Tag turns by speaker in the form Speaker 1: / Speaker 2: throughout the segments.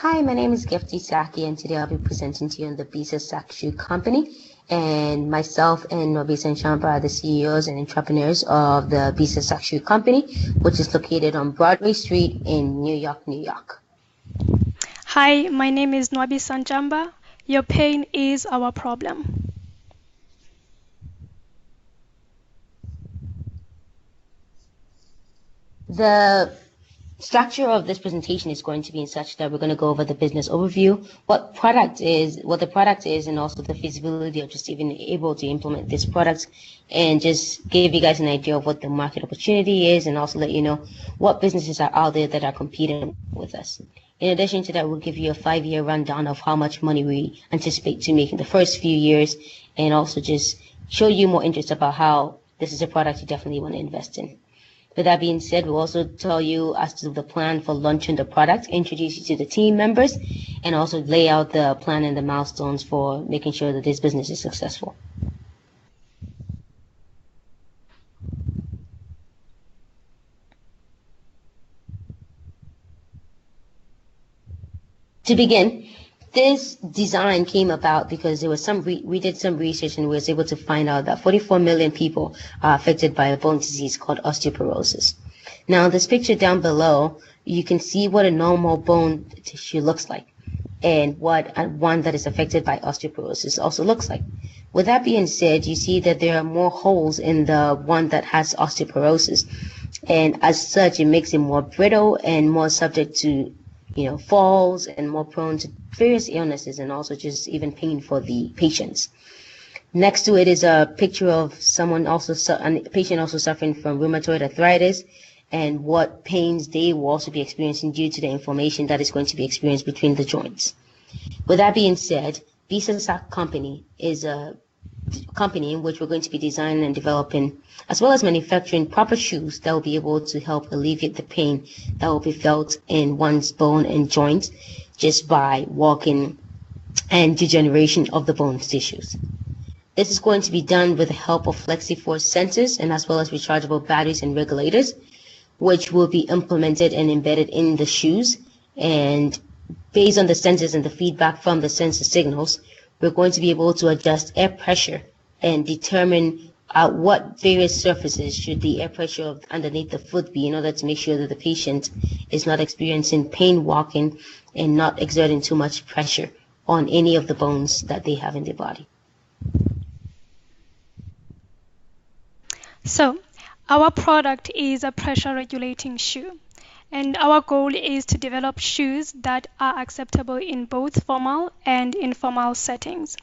Speaker 1: Hi, my name is Bisa-Sack, and today I'll be presenting to you on the Bisa-Sack Shoe Company. And myself and Nobi are the CEOs and entrepreneurs of the Bisa-Sack Shoe Company, which is located on Broadway Street in New York, New York.
Speaker 2: Hi, my name is Nwabi Sanjamba. Your pain is our problem.
Speaker 1: The structure of this presentation is going to be in such that we're going to go over the business overview, what the product is, and also the feasibility of just even able to implement this product, and just give you guys an idea of what the market opportunity is, and also let you know what businesses are out there that are competing with us. In addition to that, we'll give you a 5-year rundown of how much money we anticipate to make in the first few years, and also just show you more interest about how this is a product you definitely want to invest in. With that being said, we'll also tell you as to the plan for launching the product, introduce you to the team members, and also lay out the plan and the milestones for making sure that this business is successful. To begin, this design came about because there was we did some research and we was able to find out that 44 million people are affected by a bone disease called osteoporosis. Now, this picture down below, you can see what a normal bone tissue looks like and what one that is affected by osteoporosis also looks like. With that being said, you see that there are more holes in the one that has osteoporosis, and as such, it makes it more brittle and more subject to falls and more prone to various illnesses and also just even pain for the patients. Next to it is a picture of a patient also suffering from rheumatoid arthritis and what pains they will also be experiencing due to the inflammation that is going to be experienced between the joints. With that being said, Bisa-Sack Company is a company in which we're going to be designing and developing, as well as manufacturing proper shoes that will be able to help alleviate the pain that will be felt in one's bone and joints just by walking and degeneration of the bone tissues. This is going to be done with the help of FlexiForce sensors and as well as rechargeable batteries and regulators, which will be implemented and embedded in the shoes. And based on the sensors and the feedback from the sensor signals, we're going to be able to adjust air pressure and determine what various surfaces should the air pressure underneath the foot be in order to make sure that the patient is not experiencing pain walking and not exerting too much pressure on any of the bones that they have in their body.
Speaker 2: So, our product is a pressure regulating shoe. And our goal is to develop shoes that are acceptable in both formal and informal settings.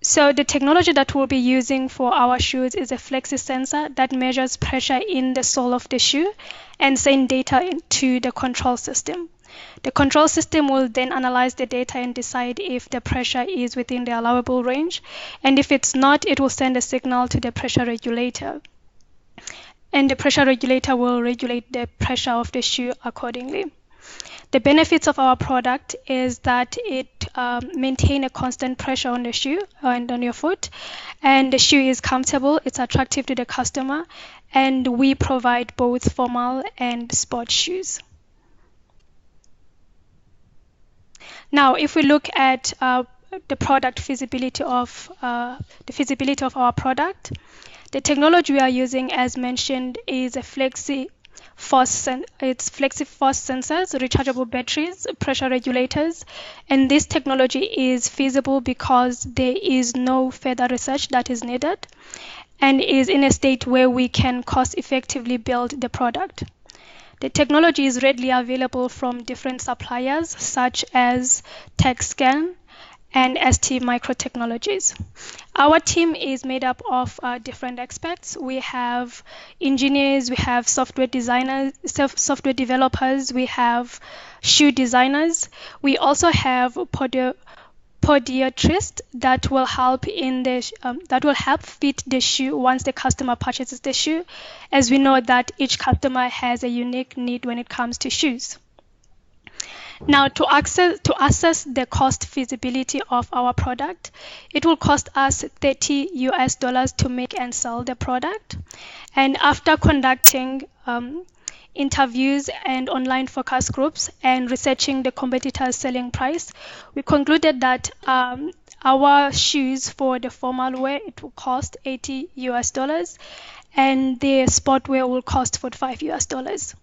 Speaker 2: So the technology that we'll be using for our shoes is a flexi sensor that measures pressure in the sole of the shoe and send data into the control system. The control system will then analyze the data and decide if the pressure is within the allowable range. And if it's not, it will send a signal to the pressure regulator. And the pressure regulator will regulate the pressure of the shoe accordingly. The benefits of our product is that it maintains a constant pressure on the shoe and on your foot, and the shoe is comfortable, it's attractive to the customer, and we provide both formal and sport shoes. Now, if we look at the product feasibility of our product, the technology we are using, as mentioned, is a FlexiForce sensors, rechargeable batteries, pressure regulators, and this technology is feasible because there is no further research that is needed and is in a state where we can cost effectively build the product. The technology is readily available from different suppliers such as TechScan and ST Microtechnologies. Our team is made up of different experts. We have engineers, we have software designers, software developers, we have shoe designers. We also have podiatrists that will help fit the shoe once the customer purchases the shoe, as we know that each customer has a unique need when it comes to shoes. Now, to assess the cost feasibility of our product, it will cost us $30 to make and sell the product. And after conducting interviews and online focus groups, and researching the competitors' selling price, we concluded that our shoes for the formal wear, it will cost $80 and the sport wear will cost $45.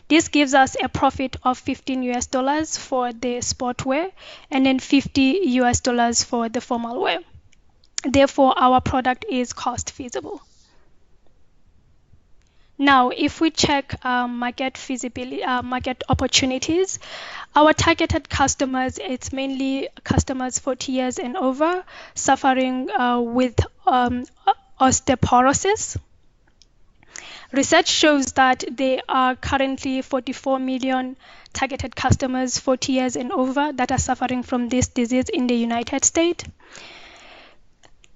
Speaker 2: This gives us a profit of $15 for the sport wear and then $50 for the formal wear. Therefore, our product is cost feasible. Now, if we check market feasibility, market opportunities, our targeted customers, it's mainly customers 40 years and over suffering with osteoporosis. Research shows that there are currently 44 million targeted customers 40 years and over that are suffering from this disease in the United States.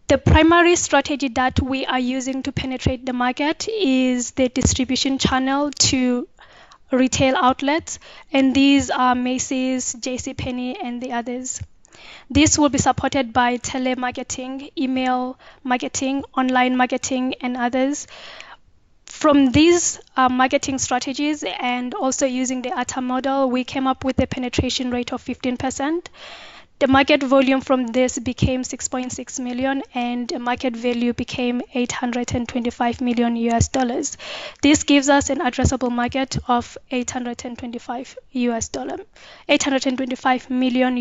Speaker 2: The primary strategy that we are using to penetrate the market is the distribution channel to retail outlets, and these are Macy's, JCPenney, and the others. This will be supported by telemarketing, email marketing, online marketing, and others. From these marketing strategies and also using the ATA model, we came up with a penetration rate of 15%. The market volume from this became 6.6 million and the market value became $825 million. This gives us an addressable market of $825 million.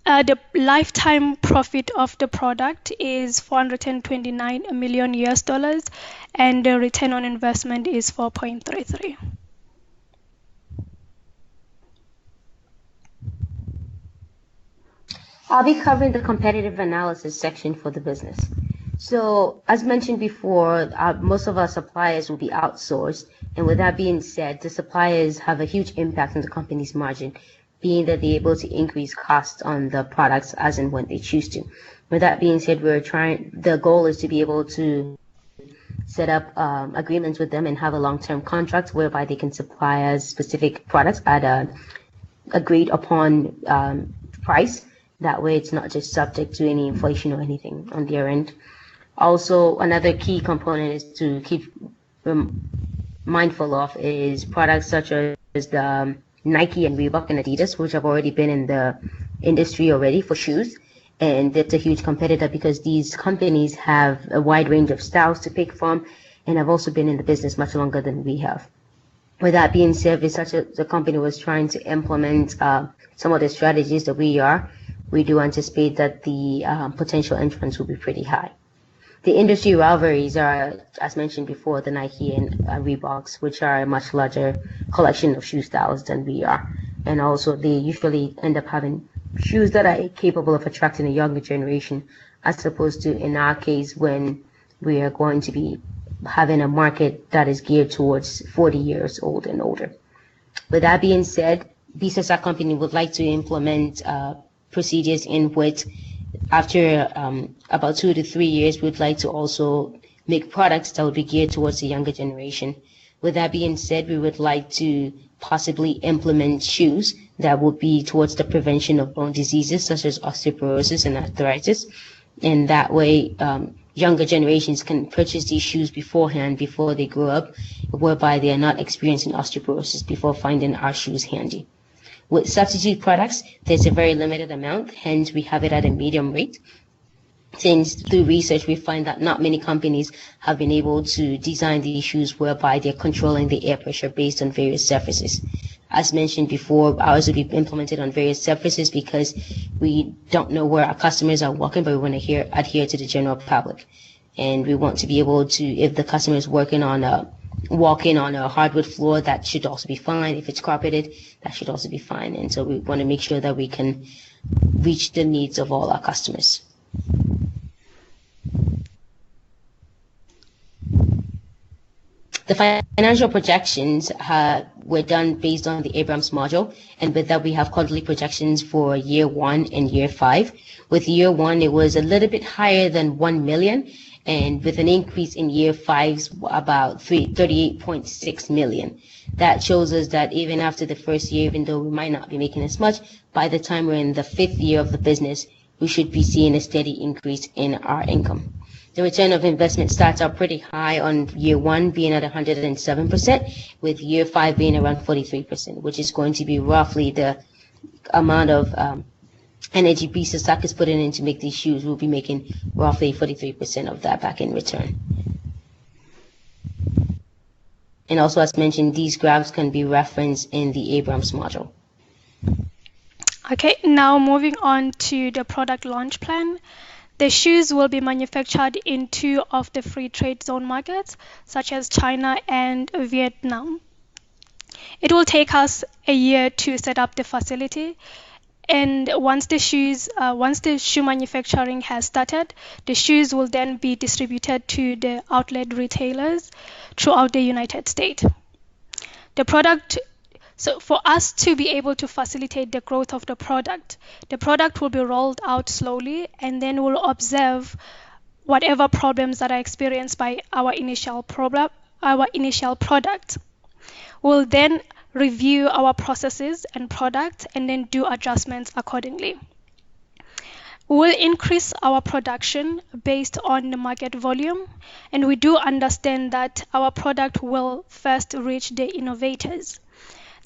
Speaker 2: The lifetime profit of the product is $429 million and the return on investment is 4.33.
Speaker 1: I'll be covering the competitive analysis section for the business. So, as mentioned before, most of our suppliers will be outsourced. And with that being said, the suppliers have a huge impact on the company's margin, being that they're able to increase costs on the products as and when they choose to. With that being said, the goal is to be able to set up agreements with them and have a long-term contract whereby they can supply us specific products at a agreed upon price. That way it's not just subject to any inflation or anything on their end. Also, another key component is to keep mindful of is products such as the Nike and Reebok and Adidas, which have already been in the industry already for shoes. And it's a huge competitor because these companies have a wide range of styles to pick from and have also been in the business much longer than we have. With that being said, if such a company was trying to implement some of the strategies that we do anticipate that the potential entrants will be pretty high. The industry rivalries are, as mentioned before, the Nike and Reeboks, which are a much larger collection of shoe styles than we are. And also they usually end up having shoes that are capable of attracting a younger generation, as opposed to in our case when we are going to be having a market that is geared towards 40 years old and older. With that being said, Bisa-Sack company would like to implement procedures in which after about 2 to 3 years, we'd like to also make products that would be geared towards the younger generation. With that being said, we would like to possibly implement shoes that would be towards the prevention of bone diseases such as osteoporosis and arthritis. And that way, younger generations can purchase these shoes beforehand, before they grow up, whereby they are not experiencing osteoporosis before finding our shoes handy. With substitute products, there's a very limited amount, hence we have it at a medium rate. Since through research, we find that not many companies have been able to design these shoes whereby they're controlling the air pressure based on various surfaces. As mentioned before, ours will be implemented on various surfaces because we don't know where our customers are walking, but we want to adhere to the general public. And we want to be able to, if the customer is walking on a hardwood floor, that should also be fine. If it's carpeted, that should also be fine. And so we want to make sure that we can reach the needs of all our customers. The financial projections were done based on the Abrams module, and with that we have quarterly projections for year 1 and year 5. With year 1, it was a little bit higher than 1 million, and with an increase in year 5's about 38.6 million. That shows us that even after the first year, even though we might not be making as much, by the time we're in the 5th year of the business, we should be seeing a steady increase in our income. The return of investment starts out pretty high on year 1 being at 107%, with year 5 being around 43%, which is going to be roughly the amount of energy Bisa-Sack is putting in to make these shoes. We'll be making roughly 43% of that back in return. And also, as mentioned, these graphs can be referenced in the Abrams module.
Speaker 2: Okay, now moving on to the product launch plan. The shoes will be manufactured in 2 of the free trade zone markets, such as China and Vietnam. It will take us a year to set up the facility, and once the shoe manufacturing has started, the shoes will then be distributed to the outlet retailers throughout the United States. So for us to be able to facilitate the growth of the product will be rolled out slowly, and then we'll observe whatever problems that are experienced by our initial product. We'll then review our processes and products and then do adjustments accordingly. We'll increase our production based on the market volume, and we do understand that our product will first reach the innovators.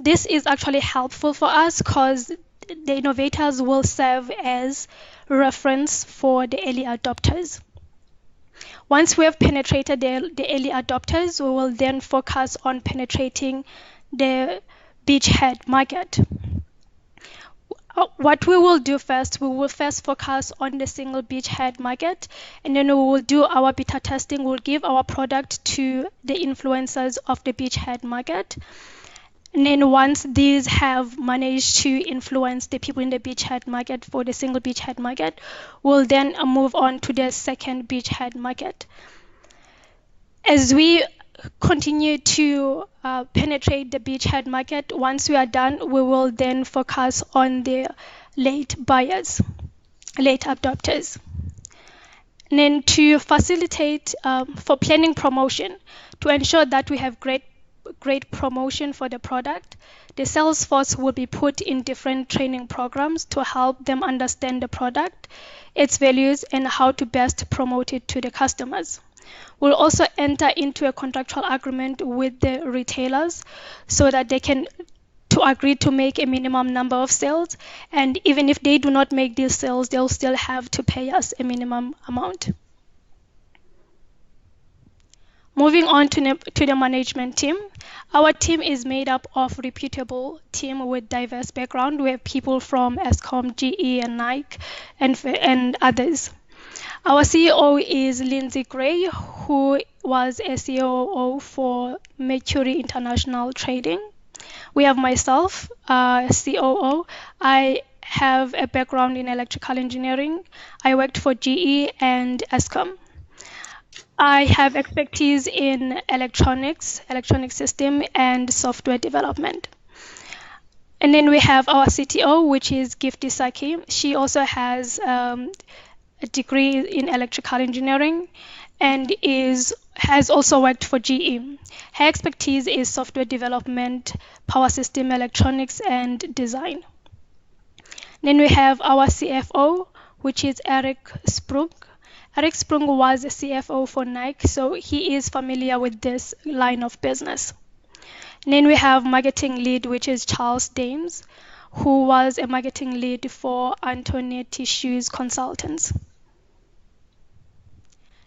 Speaker 2: This is actually helpful for us because the innovators will serve as reference for the early adopters. Once we have penetrated the early adopters, we will then focus on penetrating the beachhead market. What we will do first, we will first focus on the single beachhead market, and then we will do our beta testing. We'll give our product to the influencers of the beachhead market. And then once these have managed to influence the people in the beachhead market for the single beachhead market, we'll then move on to the second beachhead market. As we continue to penetrate the beachhead market, once we are done, we will then focus on the late buyers, late adopters. And then to facilitate for planning promotion, to ensure that we have great promotion for the product, the sales force will be put in different training programs to help them understand the product, its values, and how to best promote it to the customers. We'll also enter into a contractual agreement with the retailers so that they can agree to make a minimum number of sales, and even if they do not make these sales, they'll still have to pay us a minimum amount. Moving on to the management team. Our team is made up of reputable team with diverse background. We have people from Eskom, GE, and Nike, and others. Our CEO is Lindsay Gray, who was a COO for Mercury International Trading. We have myself, COO. I have a background in electrical engineering. I worked for GE and Eskom. I have expertise in electronic system, and software development. And then we have our CTO, which is Gifty Saki. She also has a degree in electrical engineering and has also worked for GE. Her expertise is software development, power system electronics, and design. Then we have our CFO, which is Eric Sprung. Eric Sprung was a CFO for Nike, so he is familiar with this line of business. And then we have marketing lead, which is Charles Dames, who was a marketing lead for Antonetti Shoes Consultants.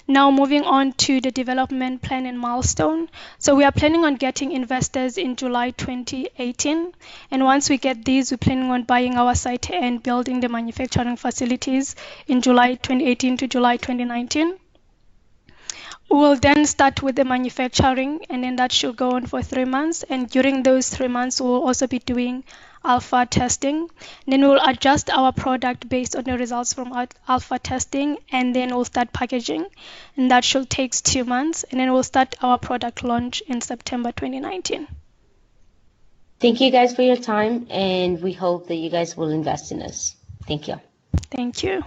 Speaker 2: Now moving on to the development plan and milestone. So we are planning on getting investors in July 2018. And once we get these, we're planning on buying our site and building the manufacturing facilities in July 2018 to July 2019. We'll then start with the manufacturing, and then that should go on for 3 months. And during those 3 months, we'll also be doing alpha testing. And then we'll adjust our product based on the results from alpha testing, and then we'll start packaging. And that should take 2 months. And then we'll start our product launch in September 2019.
Speaker 1: Thank you guys for your time, and we hope that you guys will invest in us. Thank you.
Speaker 2: Thank you.